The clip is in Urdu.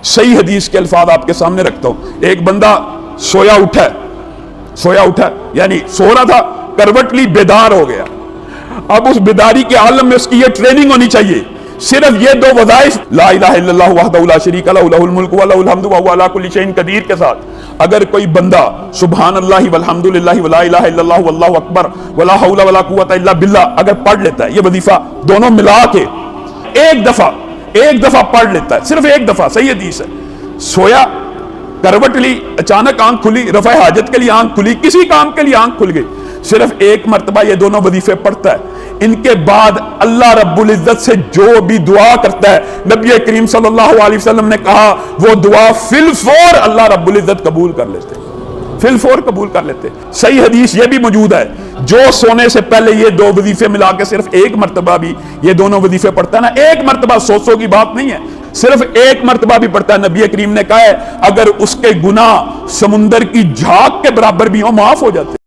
صحیح حدیث کے الفاظ آپ کے سامنے رکھتا ہوں. ایک بندہ سویا اٹھا یعنی سو رہا تھا, کروٹ لی بیدار ہو گیا. اب اس بیداری کے عالم میں اس کی یہ ٹریننگ ہونی چاہیے, صرف یہ دو وظائف لا الہ الا اللہ وحدہ لا شریک لہ لہ الملک و لہ الحمد وہو علی کل شیء قدیر کے ساتھ اگر کوئی بندہ سبحان اللہ والحمد للہ ولا الہ الا اللہ واللہ اکبر ولا حول ولا قوۃ الا باللہ اگر پڑھ لیتا ہے, یہ وظیفہ دونوں ملا کے ایک دفعہ پڑھ لیتا ہے, صرف ایک دفعہ, صحیح حدیث ہے, سویا, کروٹ لی, اچانک آنکھ کھلی, رفع حاجت کے لیے آنکھ کھلی, کسی کام کے لیے آنکھ کھل گئی, صرف ایک مرتبہ یہ دونوں وظیفے پڑھتا ہے. ان کے بعد اللہ رب العزت سے جو بھی دعا کرتا ہے, نبی کریم صلی اللہ علیہ وسلم نے کہا وہ دعا فی الفور اللہ رب العزت قبول کر لیتے, فی الفور قبول کر لیتے. صحیح حدیث یہ بھی موجود ہے, جو سونے سے پہلے یہ دو وظیفے ملا کے صرف ایک مرتبہ بھی یہ دونوں وظیفے پڑھتا ہے نا, ایک مرتبہ سو کی بات نہیں ہے, صرف ایک مرتبہ بھی پڑھتا ہے, نبی کریم نے کہا ہے اگر اس کے گناہ سمندر کی جھاگ کے برابر بھی ہوں معاف ہو جاتے.